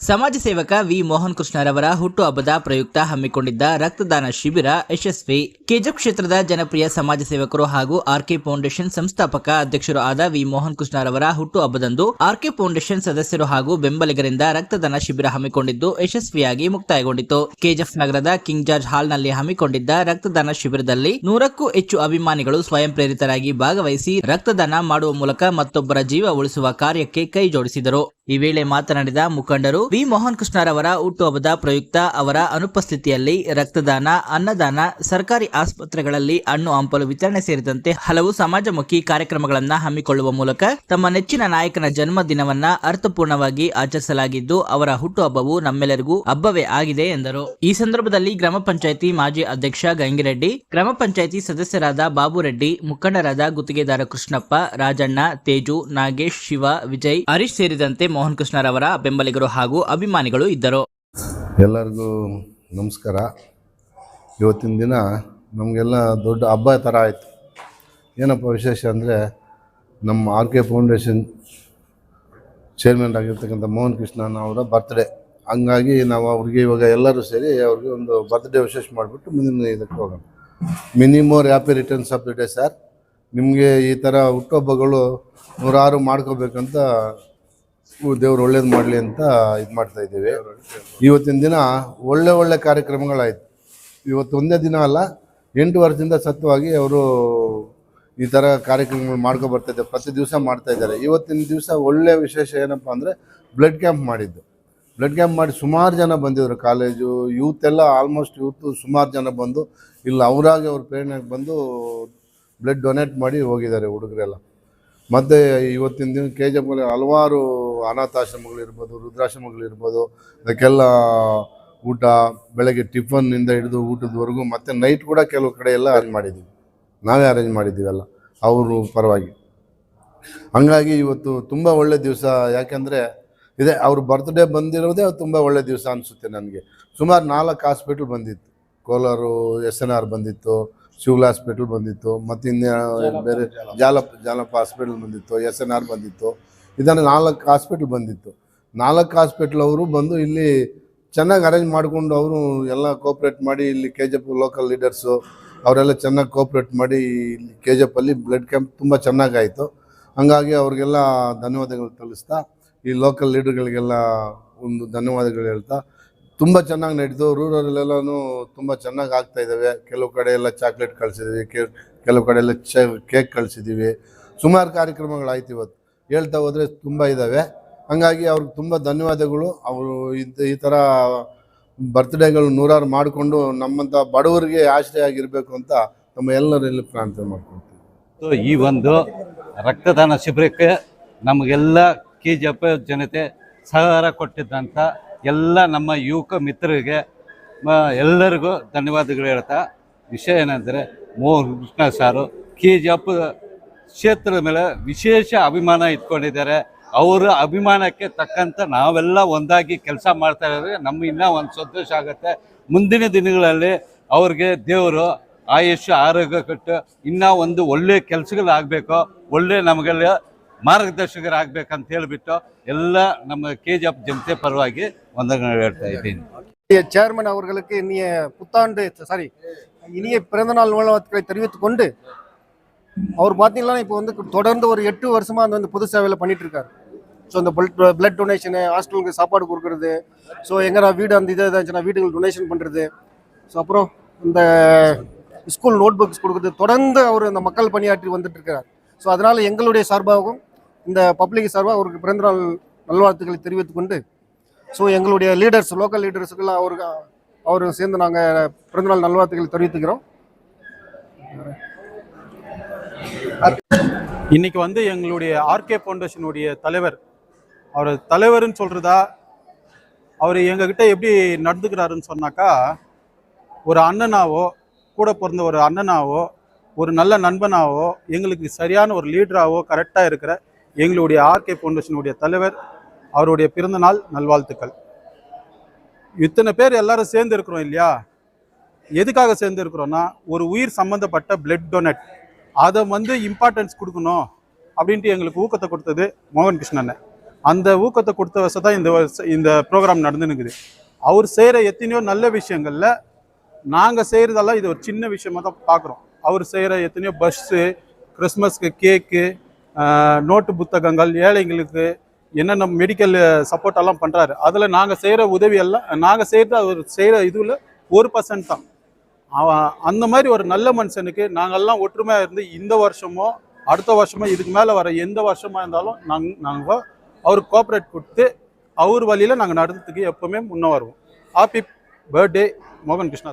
ಸಮಾಜ ಸೇವಕ ವಿ ಮೋಹನ್ ಕೃಷ್ಣರವರ ಹುಟ್ಟುಹಬ್ಬದ ಪ್ರಯುಕ್ತ ಹಮ್ಮಿಕೊಂಡಿದ್ದ ರಕ್ತದಾನ ಶಿಬಿರ ಯಶಸ್ವಿ. ಕೆಜಪ್ ಕ್ಷೇತ್ರದ ಜನಪ್ರಿಯ ಸಮಾಜ ಸೇವಕರು ಹಾಗೂ ಆರ್ಕೆ ಫೌಂಡೇಶನ್ ಸಂಸ್ಥಾಪಕ ಅಧ್ಯಕ್ಷರು ಆದ ವಿ ಮೋಹನ್ ಕೃಷ್ಣರವರ ಹುಟ್ಟುಹಬ್ಬದಂದು ಆರ್ಕೆ ಫೌಂಡೇಶನ್ ಸದಸ್ಯರು ಹಾಗೂ ಬೆಂಬಲಿಗರಿಂದ ರಕ್ತದಾನ ಶಿಬಿರ ಹಮ್ಮಿಕೊಂಡಿದ್ದು ಯಶಸ್ವಿಯಾಗಿ ಮುಕ್ತಾಯಗೊಂಡಿತು. ಕೆಜಿಎಫ್ ನಗರದ ಕಿಂಗ್ ಜಾರ್ಜ್ ಹಾಲ್ನಲ್ಲಿ ಹಮ್ಮಿಕೊಂಡಿದ್ದ ರಕ್ತದಾನ ಶಿಬಿರದಲ್ಲಿ 100ಕ್ಕೂ ಹೆಚ್ಚು ಅಭಿಮಾನಿಗಳು ಸ್ವಯಂ ಪ್ರೇರಿತರಾಗಿ ಭಾಗವಹಿಸಿ ರಕ್ತದಾನ ಮಾಡುವ ಮೂಲಕ ಮತ್ತೊಬ್ಬರ ಜೀವ ಉಳಿಸುವ ಕಾರ್ಯಕ್ಕೆ ಕೈ ಜೋಡಿಸಿದರು. ಈ ವೇಳೆ ಮಾತನಾಡಿದ ಮುಖಂಡರು, ವಿ ಮೋಹನ್ ಕೃಷ್ಣರವರ ಹುಟ್ಟುಹಬ್ಬದ ಪ್ರಯುಕ್ತ ಅವರ ಅನುಪಸ್ಥಿತಿಯಲ್ಲಿ ರಕ್ತದಾನ, ಅನ್ನದಾನ, ಸರ್ಕಾರಿ ಆಸ್ಪತ್ರೆಗಳಲ್ಲಿ ಹಣ್ಣು ಹಂಪಲು ವಿತರಣೆ ಸೇರಿದಂತೆ ಹಲವು ಸಮಾಜಮುಖಿ ಕಾರ್ಯಕ್ರಮಗಳನ್ನು ಹಮ್ಮಿಕೊಳ್ಳುವ ಮೂಲಕ ತಮ್ಮ ನೆಚ್ಚಿನ ನಾಯಕನ ಜನ್ಮ ದಿನವನ್ನ ಅರ್ಥಪೂರ್ಣವಾಗಿ ಆಚರಿಸಲಾಗಿದ್ದು, ಅವರ ಹುಟ್ಟುಹಬ್ಬವು ನಮ್ಮೆಲ್ಲರಿಗೂ ಹಬ್ಬವೇ ಆಗಿದೆ ಎಂದರು. ಈ ಸಂದರ್ಭದಲ್ಲಿ ಗ್ರಾಮ ಪಂಚಾಯಿತಿ ಮಾಜಿ ಅಧ್ಯಕ್ಷ ಗಂಗಿರೆಡ್ಡಿ, ಗ್ರಾಮ ಪಂಚಾಯಿತಿ ಸದಸ್ಯರಾದ ಬಾಬುರೆಡ್ಡಿ, ಮುಖಂಡರಾದ ಗುತ್ತಿಗೆದಾರ ಕೃಷ್ಣಪ್ಪ, ರಾಜಣ್ಣ, ತೇಜು, ನಾಗೇಶ್, ಶಿವ, ವಿಜಯ್, ಹರೀಶ್ ಸೇರಿದಂತೆ ಮೋಹನ್ ಕೃಷ್ಣರವರ ಬೆಂಬಲಿಗರು ಹಾಗೂ ಅಭಿಮಾನಿಗಳು ಇದ್ದರು. ಎಲ್ಲರಿಗೂ ನಮಸ್ಕಾರ. ಇವತ್ತಿನ ದಿನ ನಮಗೆಲ್ಲ ದೊಡ್ಡ ಹಬ್ಬ ಥರ ಆಯಿತು. ಏನಪ್ಪ ವಿಶೇಷ ಅಂದರೆ, ನಮ್ಮ ಆರ್ ಕೆ ಫೌಂಡೇಶನ್ ಚೇರ್ಮನ್ ಆಗಿರ್ತಕ್ಕಂಥ ಮೋಹನ್ ಕೃಷ್ಣನ್ ಅವರ ಬರ್ತ್ಡೇ. ಹಂಗಾಗಿ ನಾವು ಅವ್ರಿಗೆ ಇವಾಗ ಎಲ್ಲರೂ ಸೇರಿ ಅವ್ರಿಗೆ ಒಂದು ಬರ್ತ್ಡೇ ವಿಶೇಷ ಮಾಡಿಬಿಟ್ಟು ಮುಂದಿನ ಇದಕ್ಕೆ ಹೋಗೋಣ. Many more happy returns of the day sir. ನಿಮಗೆ ಈ ಥರ ಹುಟ್ಟುಹಬ್ಬಗಳು 106 ಮಾಡ್ಕೋಬೇಕಂತ ದೇವ್ರು ಒಳ್ಳೇದು ಮಾಡಲಿ ಅಂತ ಇದು ಮಾಡ್ತಾಯಿದ್ದೀವಿ. ಇವತ್ತಿನ ದಿನ ಒಳ್ಳೆ ಕಾರ್ಯಕ್ರಮಗಳಾಯಿತು. ಇವತ್ತು ಒಂದೇ ದಿನ ಅಲ್ಲ, 8 ವರ್ಷದಿಂದ ಸತ್ವವಾಗಿ ಅವರು ಈ ಥರ ಕಾರ್ಯಕ್ರಮಗಳು ಮಾಡ್ಕೊಬರ್ತಾಯಿದ್ದಾರೆ. ಪ್ರತಿ ದಿವಸ ಮಾಡ್ತಾಯಿದ್ದಾರೆ. ಇವತ್ತಿನ ದಿವಸ ಒಳ್ಳೆಯ ವಿಶೇಷ ಏನಪ್ಪ ಅಂದರೆ, ಬ್ಲಡ್ ಕ್ಯಾಂಪ್ ಮಾಡಿದ್ದು. ಬ್ಲಡ್ ಕ್ಯಾಂಪ್ ಮಾಡಿ ಸುಮಾರು ಜನ ಬಂದಿದ್ದರು. ಕಾಲೇಜು ಯೂತ್ ಎಲ್ಲ, ಆಲ್ಮೋಸ್ಟ್ ಯೂತು ಸುಮಾರು ಜನ ಬಂದು ಇಲ್ಲಿ ಅವರಾಗಿ ಅವ್ರ ಪ್ರೇರಣೆಗೆ ಬಂದು ಬ್ಲಡ್ ಡೊನೇಟ್ ಮಾಡಿ ಹೋಗಿದ್ದಾರೆ ಹುಡುಗರೆಲ್ಲ. ಮತ್ತು ಇವತ್ತಿನ ದಿನ ಕೆಜಿಎಫ್ನಲ್ಲಿ ಹಲವಾರು ಅನಾಥಾಶ್ರಮಗಳಿರ್ಬೋದು, ವೃದ್ಧಾಶ್ರಮಗಳಿರ್ಬೋದು, ಅದಕ್ಕೆಲ್ಲ ಊಟ, ಬೆಳಗ್ಗೆ ಟಿಫನ್ನಿಂದ ಹಿಡಿದು ಊಟದವರೆಗೂ, ಮತ್ತು ನೈಟ್ ಕೂಡ ಕೆಲವು ಕಡೆ ಎಲ್ಲ ಅರೇಂಜ್ ಮಾಡಿದ್ದೀವಿ. ನಾವೇ ಅರೇಂಜ್ ಮಾಡಿದ್ದೀವಲ್ಲ ಅವರು ಪರವಾಗಿ. ಹಂಗಾಗಿ ಇವತ್ತು ತುಂಬ ಒಳ್ಳೆ ದಿವಸ. ಯಾಕೆಂದರೆ ಇದೆ, ಅವ್ರ ಬರ್ತ್ಡೇ ಬಂದಿರೋದೇ ತುಂಬ ಒಳ್ಳೆ ದಿವಸ ಅನಿಸುತ್ತೆ ನನಗೆ. ಸುಮಾರು 4 ಹಾಸ್ಪಿಟ್ಲ್ ಬಂದಿತ್ತು. ಕೋಲಾರು SNR ಬಂದಿತ್ತು, ಶಿವ್ಲ ಹಾಸ್ಪಿಟ್ಲ್ ಬಂದಿತ್ತು, ಮತ್ತು ಇನ್ನು ಬೇರೆ ಜಾಲಪ್ಪ ಹಾಸ್ಪಿಟ್ಲ್ ಬಂದಿತ್ತು, SNR ಬಂದಿತ್ತು. ಇದನ್ನು 4 ಹಾಸ್ಪಿಟ್ಲ್ ಬಂದಿತ್ತು. 4 ಹಾಸ್ಪಿಟ್ಲ್ ಅವರು ಬಂದು ಇಲ್ಲಿ ಚೆನ್ನಾಗಿ ಅರೇಂಜ್ ಮಾಡಿಕೊಂಡು ಅವರು ಎಲ್ಲ ಕೋಪ್ರೇಟ್ ಮಾಡಿ, ಇಲ್ಲಿ ಕೆಜಿಎಫ್ ಲೋಕಲ್ ಲೀಡರ್ಸು ಅವರೆಲ್ಲ ಚೆನ್ನಾಗಿ ಕೋಪ್ರೇಟ್ ಮಾಡಿ ಇಲ್ಲಿ ಕೆಜಿಎಫಲ್ಲಿ ಬ್ಲಡ್ ಕ್ಯಾಂಪ್ ತುಂಬ ಚೆನ್ನಾಗಾಯಿತು. ಹಾಗಾಗಿ ಅವ್ರಿಗೆಲ್ಲ ಧನ್ಯವಾದಗಳು ತಿಳಿಸ್ತಾ, ಈ ಲೋಕಲ್ ಲೀಡರ್ಗಳಿಗೆಲ್ಲ ಒಂದು ಧನ್ಯವಾದಗಳು ಹೇಳ್ತಾ, ತುಂಬ ಚೆನ್ನಾಗಿ ನಡೀತು. ರೂರಲ್ಲೆಲ್ಲನೂ ತುಂಬ ಚೆನ್ನಾಗಿ ಆಗ್ತಾಯಿದ್ದಾವೆ. ಕೆಲವು ಕಡೆ ಎಲ್ಲ ಚಾಕ್ಲೇಟ್ ಕಳಿಸಿದ್ದೀವಿ, ಕೆಲವು ಕಡೆ ಎಲ್ಲ ಕೇಕ್ ಕಳಿಸಿದ್ದೀವಿ. ಸುಮಾರು ಕಾರ್ಯಕ್ರಮಗಳಾಯ್ತು. ಇವತ್ತು ಹೇಳ್ತಾ ಹೋದರೆ ತುಂಬ ಇದ್ದಾವೆ. ಹಾಗಾಗಿ ಅವ್ರಿಗೆ ತುಂಬ ಧನ್ಯವಾದಗಳು. ಅವರು ಈ ಥರ ಬರ್ತ್ಡೇಗಳು 106 ಮಾಡಿಕೊಂಡು ನಮ್ಮಂಥ ಬಡವರಿಗೆ ಆಶ್ರಯ ಆಗಿರಬೇಕು ಅಂತ ನಮ್ಮ ಎಲ್ಲರಲ್ಲಿ ಪ್ರಾರ್ಥನೆ ಮಾಡ್ಕೊಳ್ತೀವಿ. ಸೊ ಈ ಒಂದು ರಕ್ತದಾನ ಶಿಬಿರಕ್ಕೆ ನಮಗೆಲ್ಲ ಕೆಜಿಎಫ್ ಜನತೆ ಸಹಕಾರ ಕೊಟ್ಟಿದ್ದಂಥ ಎಲ್ಲ ನಮ್ಮ ಯುವಕ ಮಿತ್ರರಿಗೆ ಎಲ್ಲರಿಗೂ ಧನ್ಯವಾದಗಳು ಹೇಳ್ತಾ, ವಿಷಯ ಏನಂದರೆ, ಮೋಹನ್ ಕೃಷ್ಣ ಸಾರು ಕೆಜಿಎಫ್ ಕ್ಷೇತ್ರದ ಮೇಲೆ ವಿಶೇಷ ಅಭಿಮಾನ ಇಟ್ಕೊಂಡಿದ್ದಾರೆ. ಅವರ ಅಭಿಮಾನಕ್ಕೆ ತಕ್ಕಂಥ ನಾವೆಲ್ಲ ಒಂದಾಗಿ ಕೆಲಸ ಮಾಡ್ತಾ ಇದ್ದಾರೆ. ನಮ್ಗೆ ಇನ್ನೂ ಒಂದು ಸಂತೋಷ ಆಗುತ್ತೆ. ಮುಂದಿನ ದಿನಗಳಲ್ಲಿ ಅವ್ರಿಗೆ ದೇವರು ಆಯುಷ್ಯ ಆರೋಗ್ಯ ಕೊಟ್ಟು ಇನ್ನೂ ಒಂದು ಒಳ್ಳೆಯ ಕೆಲಸಗಳಾಗಬೇಕು, ಒಳ್ಳೆ ನಮಗೆಲ್ಲ ಮಾರ್ಗದರ್ಶಕರಾಗಬೇಕಂತ ಹೇಳಿಬಿಟ್ಟು ಎಲ್ಲ ನಮ್ಮ ಕೆಜಿಎಫ್ ಜನತೆ ಪರವಾಗಿ ವಂದನೆಗಳು ಹೇಳ್ತಾ இದ್ದೀನಿ. சேர்மன் அவர்களுக்கு இனிய பிறந்தநாள் நல்வாழ்த்துக்களை தெரிவித்துக் கொண்டு, அவர் பார்த்தீங்கன்னா இப்போ வந்து தொடர்ந்து ஒரு 8 வருஷமாக அந்த பொது சேவையில் பண்ணிட்டு இருக்காரு. ஸோ இந்த பிளட் டொனேஷனு, ஹாஸ்டலுக்கு சாப்பாடு கொடுக்குறது, ஸோ எங்கன்னா வீடு அந்த இது ஏதாச்சுன்னா வீடுகள் டொனேஷன் பண்ணுறது, ஸோ அப்புறம் இந்த ஸ்கூல் நோட் புக்ஸ் கொடுக்குறது, தொடர்ந்து அவர் அந்த மக்கள் பணியாற்றி வந்துட்டு இருக்கார். ஸோ அதனால் எங்களுடைய சார்பாகவும் இந்த பப்ளிக் சார்பாக அவருக்கு பிறந்தநாள் நல்வாழ்த்துக்களை தெரிவித்துக் கொண்டு, ஸோ எங்களுடைய லீடர்ஸ், லோக்கல் லீடர்ஸுக்கெல்லாம் அவர் சேர்ந்து நாங்கள் பிறந்தநாள் நல்வாழ்த்துக்களை தெரிவித்துக்கிறோம். இன்னைக்கு வந்து எங்களுடைய ஆர்கே ஃபவுண்டேஷனுடைய தலைவர், அவர் தலைவர்னு சொல்கிறதா, அவர் எங்ககிட்ட எப்படி நடந்துக்கிறாருன்னு சொன்னாக்கா, ஒரு அண்ணனாவோ, கூட பிறந்த ஒரு அண்ணனாவோ, ஒரு நல்ல நண்பனாவோ, எங்களுக்கு சரியான ஒரு லீடராகவோ கரெக்டாக இருக்கிற எங்களுடைய ஆர்கே ஃபவுண்டேஷனுடைய தலைவர், அவருடைய பிறந்தநாள் நல்வாழ்த்துக்கள். இத்தனை பேர் எல்லாரும் சேர்ந்து இருக்கிறோம் இல்லையா? எதுக்காக சேர்ந்து இருக்கிறோன்னா, ஒரு உயிர் சம்மந்தப்பட்ட பிளட் டொனேட் அதை வந்து இம்பார்ட்டன்ஸ் கொடுக்கணும் அப்படின்ட்டு எங்களுக்கு ஊக்கத்தை கொடுத்தது மோகன் கிருஷ்ணன். அந்த ஊக்கத்தை கொடுத்த வருஷம் தான் இந்த ப்ரோக்ராம் நடந்துனுக்குது. அவர் செய்கிற எத்தனையோ நல்ல விஷயங்களில் நாங்கள் செய்கிறதெல்லாம் இது ஒரு சின்ன விஷயமா தான் பார்க்குறோம். அவர் செய்கிற எத்தனையோ பஸ்ஸு, கிறிஸ்மஸ்க்கு கேக்கு, நோட்டு புத்தகங்கள், ஏழைங்களுக்கு என்னென்ன மெடிக்கல் சப்போர்ட்டெல்லாம் பண்ணுறாரு. அதில் நாங்கள் செய்கிற உதவியெல்லாம் நாங்கள் செய்கிறது அவர் செய்கிற இதுவில் 1% தான். அந்த மாதிரி ஒரு நல்ல மனுஷனுக்கு நாங்கள்லாம் ஒற்றுமையாக இருந்து இந்த வருஷமோ அடுத்த வருஷமோ இதுக்கு மேலே வர எந்த வருஷமாக இருந்தாலும் நாங்கள் அவருக்கு கோஆப்ரேட் கொடுத்து அவர் வழியில் நாங்கள் நடத்துறதுக்கு எப்போவுமே முன்னே வருவோம். ஹாப்பி பர்த்டே மோகன் கிருஷ்ணா.